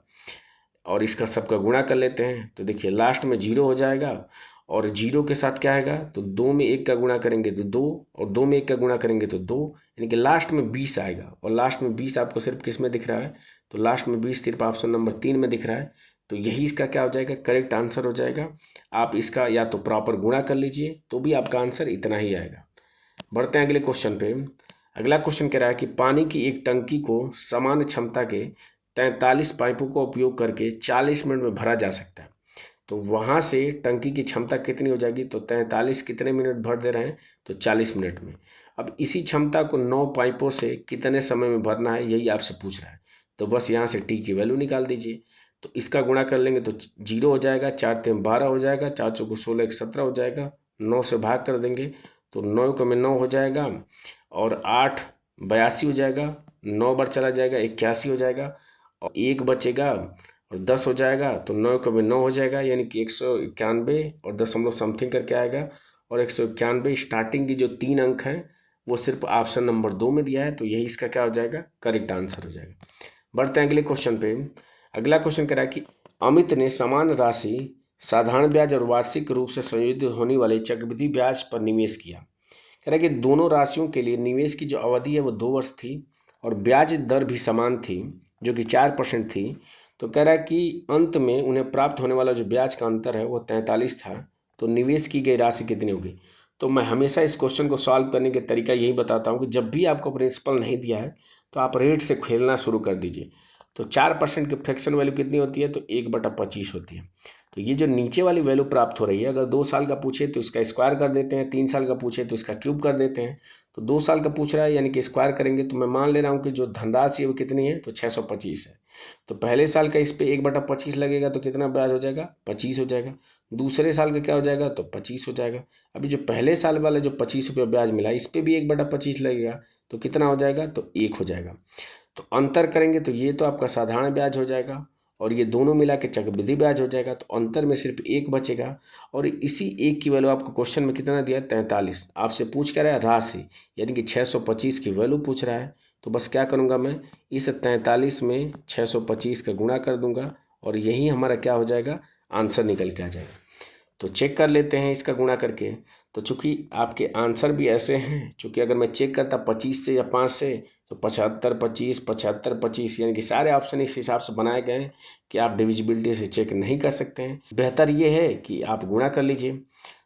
और इसका सबका गुणा कर लेते हैं, तो देखिए लास्ट में जीरो हो जाएगा और जीरो के साथ क्या आएगा, तो 2 में 1 का गुणा करेंगे तो 2, और 2 में 1 का गुणा करेंगे तो 2, यानी कि लास्ट में 20 आएगा। और लास्ट में 20 आपको सिर्फ किस में दिख रहा है, तो लास्ट में 20 सिर्फ ऑप्शन नंबर 3 में दिख रहा है, तो यही इसका क्या हो जाएगा, करेक्ट आंसर हो जाएगा। आप इसका या तो प्रॉपर गुणा कर लीजिए तो भी आपका आंसर इतना ही आएगा। बढ़ते हैं अगले क्वेश्चन पे। अगला क्वेश्चन कह रहा है कि पानी की एक टंकी को समान क्षमता के 43 पाइपों का उपयोग करके 40 मिनट में भरा जा सकता है, तो वहाँ से टंकी की क्षमता कितनी हो जाएगी, तो 43 कितने मिनट भर दे रहे हैं, तो 40 मिनट में। अब इसी क्षमता को 9 पाइपों से कितने समय में भरना है यही आपसे पूछ रहा है, तो बस यहाँ से टी की वैल्यू निकाल दीजिए। तो इसका गुणा कर लेंगे तो जीरो हो जाएगा, 4 × 12 हो जाएगा, 4 × 4 = 16 × 17 हो जाएगा, 9 से भाग कर देंगे तो 9 × 9 हो जाएगा और 8 82 हो जाएगा, 9 बार चला जाएगा 81 हो जाएगा और 1 बचेगा और 10 हो जाएगा, तो 9 × 9 हो जाएगा, यानी कि 191 और दशमलव समथिंग करके आएगा। और 191 स्टार्टिंग की जो 3 अंक हैं वो सिर्फ ऑप्शन नंबर 2 में दिया है, तो यही इसका क्या हो जाएगा, करेक्ट आंसर हो जाएगा। बढ़ते हैं अगले क्वेश्चन पे। अगला क्वेश्चन कह रहा है कि अमित ने समान राशि साधारण ब्याज और वार्षिक रूप से संयोजित होने वाले चक्रवृद्धि ब्याज पर निवेश किया। कह रहा है कि दोनों राशियों के लिए निवेश की जो अवधि है वो 2 वर्ष थी और ब्याज दर भी समान थी जो कि 4% थी। तो कह रहा है कि अंत में उन्हें प्राप्त होने वाला जो ब्याज का अंतर है वो 43 था, तो निवेश की गई राशि कितनी होगी। तो मैं हमेशा इस क्वेश्चन को सॉल्व करने का तरीका यही बताता हूँ कि जब भी आपको प्रिंसिपल नहीं दिया है तो आप रेट से खेलना शुरू कर दीजिए। तो 4% की फ्रैक्शन वैल्यू कितनी होती है, तो 1/25 होती है। तो ये जो नीचे वाली वैल्यू प्राप्त हो रही है, अगर 2 साल का पूछे तो इसका स्क्वायर कर देते हैं, 3 साल का पूछे तो इसका क्यूब कर देते हैं। तो 2 साल का पूछ रहा है यानी कि स्क्वायर करेंगे, तो मैं मान ले रहा हूँ कि जो धनराशि है वो कितनी है, तो 625 है। तो पहले साल का इस पे 1/25 लगेगा तो कितना ब्याज हो जाएगा, 25 हो जाएगा। दूसरे साल का क्या हो जाएगा, तो 25 हो जाएगा। अभी जो पहले साल वाला जो 25 रुपये ब्याज मिला इस पर भी 1/25 लगेगा, तो कितना हो जाएगा, तो 1 हो जाएगा। तो अंतर करेंगे तो ये तो आपका साधारण ब्याज हो जाएगा और ये दोनों मिला के चक्रवृद्धि ब्याज हो जाएगा, तो अंतर में सिर्फ 1 बचेगा। और इसी 1 की वैल्यू आपको क्वेश्चन में कितना दिया, 43। आपसे पूछ क्या रहा है, राशि, यानी कि 625 की वैल्यू पूछ रहा है। तो बस क्या करूँगा, मैं इस 43 में 625 का गुणा कर दूंगा और यही हमारा क्या हो जाएगा, आंसर निकल के आ जाएगा। तो चेक कर लेते हैं इसका गुणा करके। तो चूंकि आपके आंसर भी ऐसे हैं, चूंकि अगर मैं चेक करता 25 से या 5 से तो 75 25 75 25, यानी कि सारे ऑप्शन इस हिसाब से बनाए गए हैं कि आप डिविजिबिलिटी से चेक नहीं कर सकते हैं। बेहतर ये है कि आप गुणा कर लीजिए।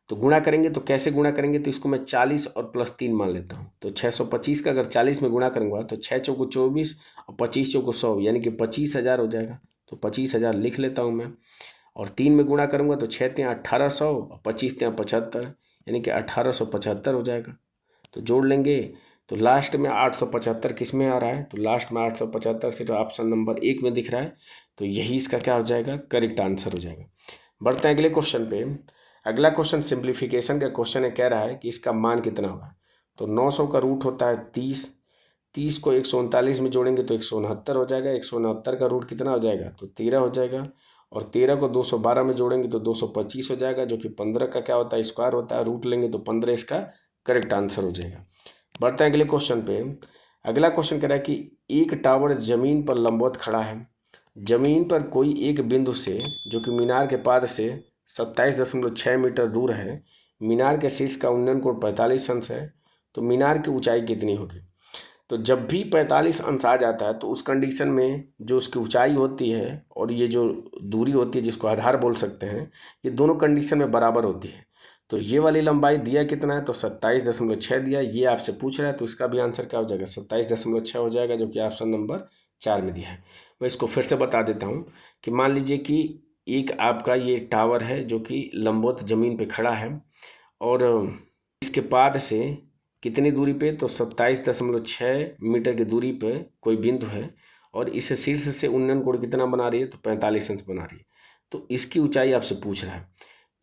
तो गुणा करेंगे तो कैसे गुणा करेंगे, तो इसको मैं 40 और +3 मान लेता हूँ। तो 625 का अगर 40 में गुणा करूँगा तो 6 चौको 24 और 25 चौको 100, यानी कि 25,000 हो जाएगा। तो 25,000 लिख लेता हूँ मैं। और 3 में गुणा करूँगा तो 6 तियाँ 1800 और 25 तियाँ 75, यानी कि 1875 हो जाएगा। तो जोड़ लेंगे तो लास्ट में 875 किस में आ रहा है, तो लास्ट में 875 से तो ऑप्शन नंबर 1 में दिख रहा है। तो यही इसका क्या हो जाएगा, करेक्ट आंसर हो जाएगा। बढ़ते हैं अगले क्वेश्चन पे। अगला क्वेश्चन सिंप्लीफिकेशन का क्वेश्चन है, कह रहा है कि इसका मान कितना होगा। तो 900 का रूट होता है 30, 30 को 139 में जोड़ेंगे तो 169 हो जाएगा। 169 का रूट कितना हो जाएगा, तो 13 हो जाएगा। और 13 को 212 में जोड़ेंगे तो 225 हो जाएगा, जो कि 15 का क्या होता है, स्क्वायर होता है। रूट लेंगे तो 15 इसका करेक्ट आंसर हो जाएगा। बढ़ते हैं अगले क्वेश्चन पे। अगला क्वेश्चन कह रहा है कि एक टावर जमीन पर लंबवत खड़ा है। जमीन पर कोई एक बिंदु से, जो कि मीनार के पाद से 27.6 मीटर दूर है, मीनार के शीर्ष का उन्नयन कोण 45 अंश है, तो मीनार की ऊंचाई कितनी होगी। तो जब भी 45 अंश आ जाता है तो उस कंडीशन में जो उसकी ऊंचाई होती है और ये जो दूरी होती है जिसको आधार बोल सकते हैं, ये दोनों कंडीशन में बराबर होती है। तो ये वाली लंबाई दिया कितना है, तो 27.6 दिया। ये आपसे पूछ रहा है तो इसका भी आंसर क्या हो जाएगा, 27.6 हो जाएगा, जो कि ऑप्शन नंबर 4 में दिया है। मैं इसको फिर से बता देता हूँ कि मान लीजिए कि एक आपका ये टावर है जो कि लंबवत जमीन पे खड़ा है और इसके पाद से कितनी दूरी पे, तो 27.6 मीटर की दूरी पे कोई बिंदु है और इस शीर्ष से उन्नयन कोण कितना बना रही है, तो 45 अंश बना रही है। तो इसकी ऊंचाई आपसे पूछ रहा है।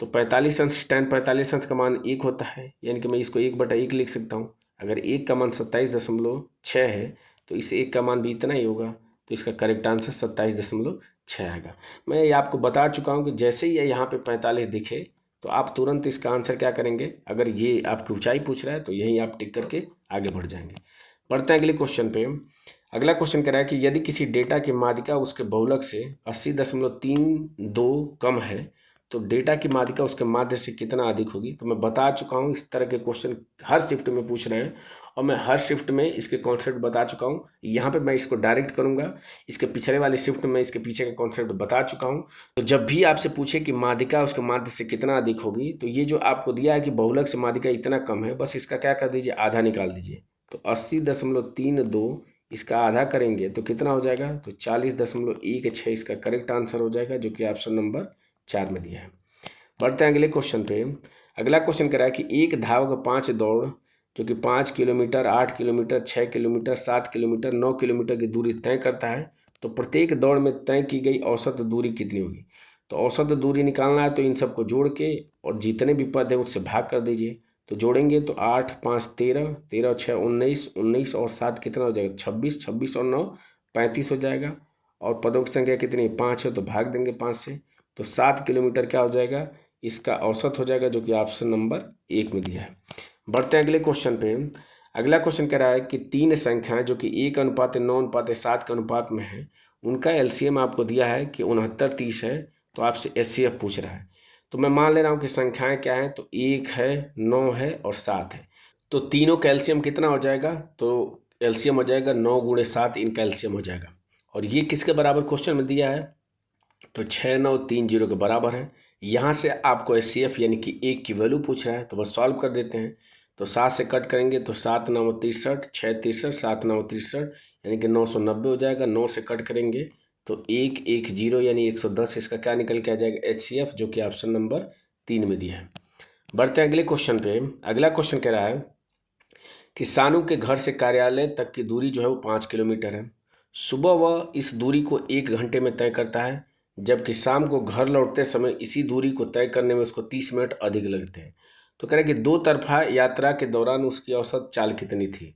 तो 45 अंश tan 45 अंश का मान 1 होता है, यानी कि मैं इसको 1/1 लिख सकता हूँ। अगर 1 का मान 27.6 है तो इस 1 का मान भी इतना ही होगा। तो इसका करेक्ट आंसर 27.6 आएगा। मैं ये आपको बता चुका हूँ कि जैसे ही यहाँ पे 45 दिखे तो आप तुरंत इसका आंसर क्या करेंगे, अगर ये आपकी ऊंचाई पूछ रहा है तो यही आप टिक करके आगे बढ़ जाएंगे। बढ़ते हैं अगले क्वेश्चन पे। अगला क्वेश्चन कह रहा है कि यदि किसी डेटा की माध्यिका उसके बहुलक से 80.32 कम है तो डेटा की माध्यिका उसके माध्य से कितना अधिक होगी। तो मैं बता चुका हूँ इस तरह के क्वेश्चन हर शिफ्ट में पूछ रहे हैं और मैं हर शिफ्ट में इसके कॉन्सेप्ट बता चुका हूँ। यहाँ पे मैं इसको डायरेक्ट करूँगा, इसके पिछले वाली शिफ्ट में इसके पीछे का कॉन्सेप्ट बता चुका हूँ। तो जब भी आपसे पूछे कि माध्यिका उसके माध्य से कितना अधिक होगी, तो ये जो आपको दिया है कि बहुलक से माध्यिका इतना कम है, बस इसका क्या कर दीजिए, आधा निकाल दीजिए। तो 80.32 इसका आधा करेंगे तो कितना हो जाएगा, तो 40.16 इसका करेक्ट आंसर हो जाएगा, जो कि ऑप्शन नंबर 4 में दिया है। बढ़ते हैं अगले क्वेश्चन पे। अगला क्वेश्चन कह रहा है कि एक धावक 5 दौड़, जो कि 5 kilometre 8 kilometre 6 kilometre 7 kilometre 9 kilometre की दूरी तय करता है, तो प्रत्येक दौड़ में तय की गई औसत दूरी कितनी होगी। तो औसत दूरी निकालना है तो इन सबको जोड़ के और जितने भी पद है उससे भाग कर दीजिए। तो जोड़ेंगे तो 8 5 13, 13 6 19, 19 और 7 कितना हो जाएगा, 26, 26 और 9 35 हो जाएगा। और पदों की संख्या कितनी, 5 है, तो भाग देंगे 5 से। तो 7 किलोमीटर क्या हो जाएगा, इसका औसत हो जाएगा, जो कि ऑप्शन नंबर 1 में दिया है। बढ़ते हैं अगले क्वेश्चन पे। अगला क्वेश्चन कह रहा है कि 3 संख्याएं जो कि 1:9:7 के अनुपात में है, उनका एलसीएम आपको दिया है कि 69 30 है। तो आपसे एचसीएफ पूछ रहा है। तो मैं मान ले रहा हूँ कि संख्याएं क्या है, तो 1 है 9 है और 7 है। तो तीनों का एलसीएम कितना हो जाएगा, तो एलसीएम हो जाएगा 9 × 7, इनका एलसीएम हो जाएगा। और ये किसके बराबर क्वेश्चन में दिया है, तो 6930 के बराबर है। यहाँ से आपको एचसीएफ यानी कि 1 की वैल्यू पूछ रहा है, तो बस सॉल्व कर देते हैं। तो 7 से कट करेंगे तो 7 9 63, 6 63, 7 9 63, यानी कि 990 हो जाएगा। 9 से कट करेंगे तो 1 1 0 यानी 110, इसका क्या निकल के आ जाएगा, एचसीएफ, जो कि ऑप्शन नंबर 3 में दिया है। बढ़ते हैं अगले क्वेश्चन पे। अगला क्वेश्चन कह रहा है कि सानू के घर से कार्यालय तक की दूरी जो है वो 5 किलोमीटर है। सुबह वह इस दूरी को 1 घंटे में तय करता है, जबकि शाम को घर लौटते समय इसी दूरी को तय करने में उसको 30 मिनट अधिक लगते हैं। तो कह रहे कि 2 तरफा यात्रा के दौरान उसकी औसत चाल कितनी थी।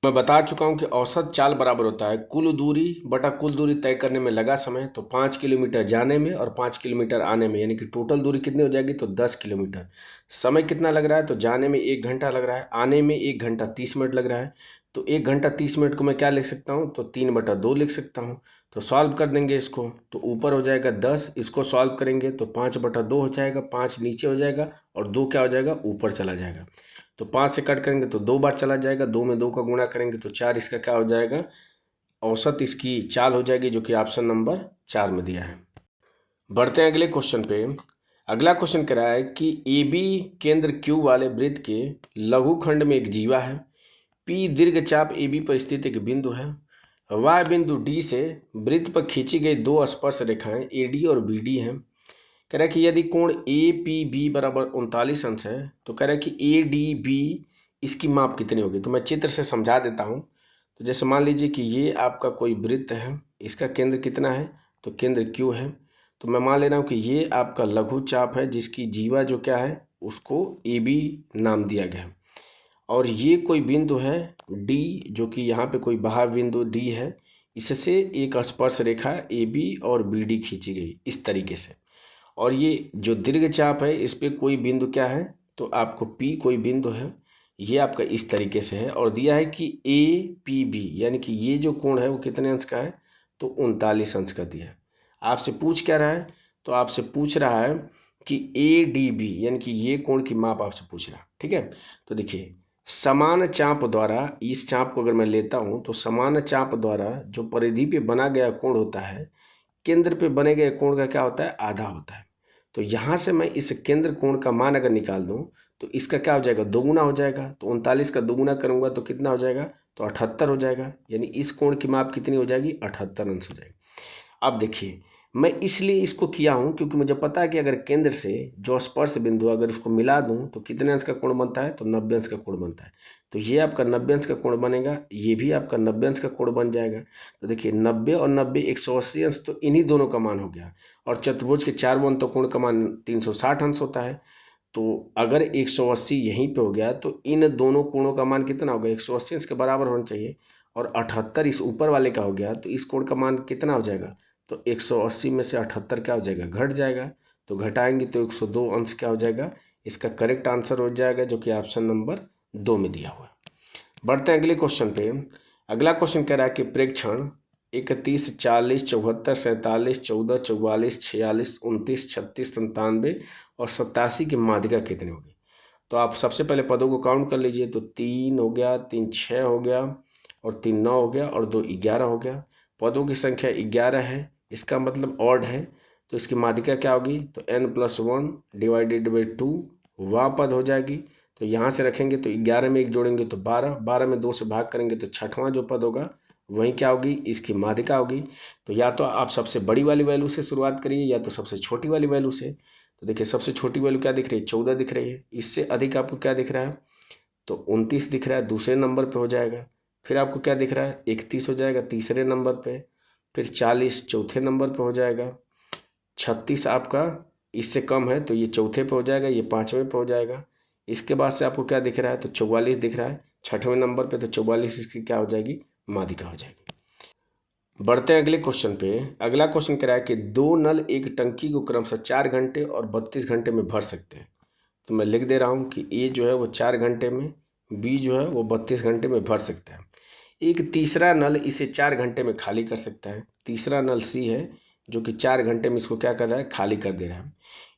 मैं बता चुका हूँ कि औसत चाल बराबर होता है कुल दूरी बटा कुल दूरी तय करने में लगा समय। तो 5 किलोमीटर जाने में और 5 किलोमीटर आने में, यानी कि टोटल दूरी कितनी हो जाएगी, तो 10 किलोमीटर। समय कितना लग रहा है, तो जाने में 1 घंटा लग रहा है, आने में 1 घंटा 30 मिनट लग रहा है। तो 1 घंटा 30 मिनट को मैं क्या लिख सकता हूँ, तो 3/2 लिख सकता हूँ। तो सॉल्व कर देंगे इसको, तो ऊपर हो जाएगा 10, इसको सॉल्व करेंगे तो 5/2 हो जाएगा, 5 नीचे हो जाएगा और 2 क्या हो जाएगा, ऊपर चला जाएगा। तो 5 से कट करेंगे तो 2 बार चला जाएगा, 2 में 2 का गुणा करेंगे तो 4, इसका क्या हो जाएगा, औसत इसकी चाल हो जाएगी, जो कि ऑप्शन नंबर 4 में दिया है। बढ़ते हैं अगले क्वेश्चन पे। अगला क्वेश्चन कह रहा है कि ए बी केंद्र क्यू वाले वृत्त के लघुखंड में एक जीवा है, पी दीर्घ चाप ए बी पर स्थित एक बिंदु है, वाय बिंदु डी से वृत्त पर खींची गई दो स्पर्श रेखाएं ए डी और बी डी हैं। कह रहा है कि यदि कोण ए पी बी बराबर 39 अंश है, तो कह रहा है कि ए डी बी इसकी माप कितनी होगी। तो मैं चित्र से समझा देता हूँ। तो जैसे मान लीजिए कि ये आपका कोई वृत्त है, इसका केंद्र कितना है, तो केंद्र क्यू है। तो मैं मान ले रहा हूँ कि ये आपका लघु चाप है, जिसकी जीवा जो क्या है उसको ए बी नाम दिया गया है, और ये कोई बिंदु है डी, जो कि यहाँ पे कोई बाह्य बिंदु डी है, इससे एक स्पर्श रेखा ए बी और बी डी खींची गई इस तरीके से। और ये जो दीर्घ चाप है इस पे कोई बिंदु क्या है, तो आपको पी कोई बिंदु है, ये आपका इस तरीके से है। और दिया है कि ए पी बी, यानी कि ये जो कोण है वो कितने अंश का है, तो 39 अंश का दिया है। आपसे पूछ क्या रहा है, तो आपसे पूछ रहा है कि ए डी बी, यानी कि ये कोण की माप आपसे पूछ रहा है। ठीक है, तो देखिए समान चाप द्वारा, इस चाप को अगर मैं लेता हूँ तो समान चाप द्वारा जो परिधि पे बना गया कोण होता है, केंद्र पे बने गए कोण का क्या होता है, आधा होता है। तो यहाँ से मैं इस केंद्र कोण का मान अगर निकाल दूँ तो इसका क्या हो जाएगा, दोगुना हो जाएगा। तो 39 का दोगुना करूँगा तो कितना हो जाएगा, तो 78 हो जाएगा। यानी इस कोण की माप कितनी हो जाएगी, 78 अंश हो जाएगी। अब देखिए मैं इसलिए इसको किया हूँ क्योंकि मुझे पता है कि अगर केंद्र से जो स्पर्श बिंदु अगर उसको मिला दूँ तो कितने अंश का कोण बनता है, तो 90 अंश का कोण बनता है। तो ये आपका 90 अंश का कोण बनेगा, ये भी आपका 90 अंश का कोण बन जाएगा। तो देखिए 90 और 90 180 अंश तो इन्हीं दोनों का मान हो गया। और चतुर्भुज के 4 कोण तो कोण का मान 360 अंश होता है। तो अगर 180 यहीं पे हो गया तो इन दोनों कोणों का मान कितना होगा, 180 अंश के बराबर होना चाहिए। और 78 इस ऊपर वाले का हो गया तो इस कोण का मान कितना हो जाएगा, तो 180 में से 78 क्या हो जाएगा, घट जाएगा। तो घटाएंगे तो 102 अंश क्या हो जाएगा, इसका करेक्ट आंसर हो जाएगा, जो कि ऑप्शन नंबर 2 में दिया हुआ है। बढ़ते हैं अगले क्वेश्चन पे। अगला क्वेश्चन कह रहा है कि प्रेक्षण 31 40 74 47 14 44 46 29 36 97 और 87 की माध्यिका कितनी होगी। तो आप सबसे पहले पदों को काउंट कर लीजिए। तो 3 हो गया, 3 6 हो गया, और 3 9 हो गया, और 2 11 हो गया। पदों की संख्या 11 है, इसका मतलब ऑड है, तो इसकी माध्यिका क्या होगी, तो n+1 डिवाइडेड बाई 2 वह पद हो जाएगी। तो यहाँ से रखेंगे तो 11 में 1 जोड़ेंगे तो 12, 12 में 2 से भाग करेंगे तो छठवां जो पद होगा वही क्या होगी, इसकी माध्यिका होगी। तो या तो आप सबसे बड़ी वाली वैल्यू से शुरुआत करिए या तो सबसे छोटी वाली वैल्यू से। तो देखिए सबसे छोटी वैल्यू क्या दिख रही है, 14 दिख रही है। इससे अधिक आपको क्या दिख रहा है, तो 29 दिख रहा है, दूसरे नंबर पे हो जाएगा। फिर आपको क्या दिख रहा है, 31 हो जाएगा तीसरे नंबर पे। फिर 40 चौथे नंबर पे हो जाएगा। 36 आपका इससे कम है तो ये चौथे पे हो जाएगा, ये पाँचवें पे हो जाएगा। इसके बाद से आपको क्या दिख रहा है, तो 44 दिख रहा है छठवें नंबर पे। तो 44 इसकी क्या हो जाएगी, माध्यिका हो जाएगी। बढ़ते हैं अगले क्वेश्चन पे। अगला क्वेश्चन कह रहा है कि दो नल एक टंकी को क्रमशः 4 घंटे और 32 घंटे में भर सकते हैं। तो मैं लिख दे रहा हूँ कि ए जो है वो 4 घंटे में, बी जो है वो 32 घंटे में भर सकता है। एक तीसरा नल इसे 4 घंटे में खाली कर सकता है। तीसरा नल सी है जो कि 4 घंटे में इसको क्या कर रहा है, खाली कर दे रहा है।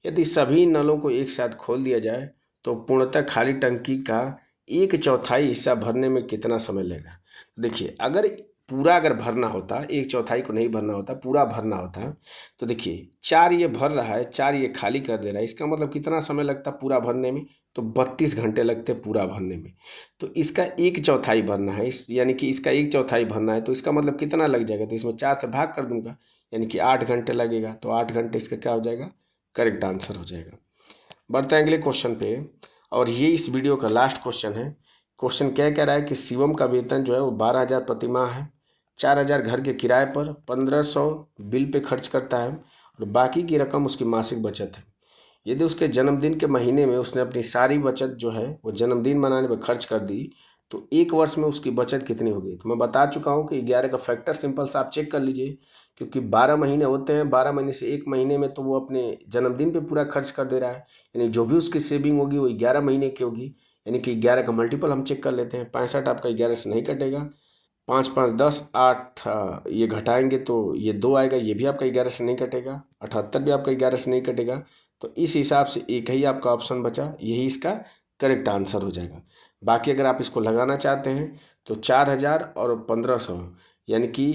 यदि सभी नलों को एक साथ खोल दिया जाए तो पूर्णतः खाली टंकी का 1/4 हिस्सा भरने में कितना समय लगेगा। देखिए अगर भरना होता, 1/4 को नहीं भरना होता, पूरा भरना होता, तो देखिए 4 ये भर रहा है, 4 ये खाली कर दे रहा है, इसका मतलब कितना समय लगता पूरा भरने में, तो 32 घंटे लगते पूरा भरने में। तो इसका 1/4 भरना है, यानी कि इसका 1/4 भरना है, तो इसका मतलब कितना लग जाएगा, तो इसमें 4 से भाग कर दूंगा, यानी कि 8 घंटे लगेगा। तो 8 घंटे इसका क्या हो जाएगा, करेक्ट आंसर हो जाएगा। बढ़ते हैं अगले क्वेश्चन पे, और ये इस वीडियो का लास्ट क्वेश्चन है। क्वेश्चन क्या कह रहा है कि शिवम का वेतन जो है वो 12,000 प्रति माह है, 4,000 घर के किराए पर, 1,500 बिल पे खर्च करता है, और बाकी की रकम उसकी मासिक बचत है। यदि उसके जन्मदिन के महीने में उसने अपनी सारी बचत जो है वो जन्मदिन मनाने पर खर्च कर दी, तो 1 वर्ष में उसकी बचत कितनी होगी। तो मैं बता चुका हूँ कि 11 का फैक्टर सिंपल से आप चेक कर लीजिए, क्योंकि 12 महीने होते हैं, 12 महीने से 1 महीने में तो वो अपने जन्मदिन पे पूरा खर्च कर दे रहा है, यानी जो भी उसकी सेविंग होगी वो 11 महीने की होगी। यानी कि 11 का मल्टीपल हम चेक कर लेते हैं। 65 आपका 11 से नहीं कटेगा, 5 5 10 8 ये घटाएंगे तो ये 2 आएगा, ये भी आपका 11 से नहीं कटेगा। 78 भी आपका 11 से नहीं कटेगा। तो इस हिसाब से एक ही आपका ऑप्शन बचा, यही इसका करेक्ट आंसर हो जाएगा। बाकी अगर आप इसको लगाना चाहते हैं तो 4000 और 1500 यानी कि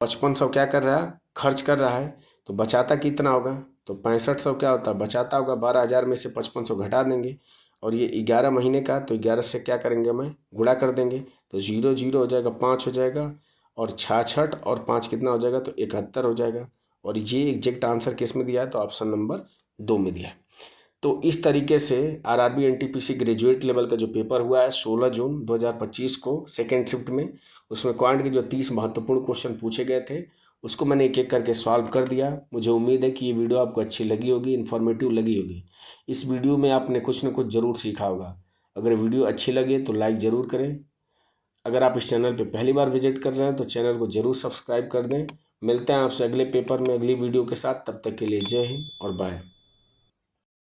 5500 क्या कर रहा है, खर्च कर रहा है, तो बचाता कितना होगा, तो 6500 क्या होता है, बचाता होगा। 12000 में से 5500 घटा देंगे और ये 11 महीने का, तो 11 से क्या करेंगे, हमें गुणा कर देंगे, तो 0 0 हो जाएगा, 5 हो जाएगा और 66 और 5 कितना हो जाएगा, तो 71 हो जाएगा। और ये एग्जैक्ट आंसर किस में दिया है, तो ऑप्शन नंबर 2 में दिया है। तो इस तरीके से आरआरबी एनटीपीसी ग्रेजुएट लेवल का जो पेपर हुआ है 16 जून 2025 को सेकेंड शिफ्ट में, उसमें क्वांट के जो 30 महत्वपूर्ण क्वेश्चन पूछे गए थे उसको मैंने एक एक करके सॉल्व कर दिया। मुझे उम्मीद है कि ये वीडियो आपको अच्छी लगी होगी, इन्फॉर्मेटिव लगी होगी। इस वीडियो में आपने कुछ न कुछ ज़रूर सीखा होगा। अगर वीडियो अच्छी लगे तो लाइक ज़रूर करें। अगर आप इस चैनल पर पहली बार विजिट कर रहे हैं तो चैनल को ज़रूर सब्सक्राइब कर दें। मिलते हैं आपसे अगले पेपर में अगली वीडियो के साथ, तब तक के लिए जय हिंद और बाय।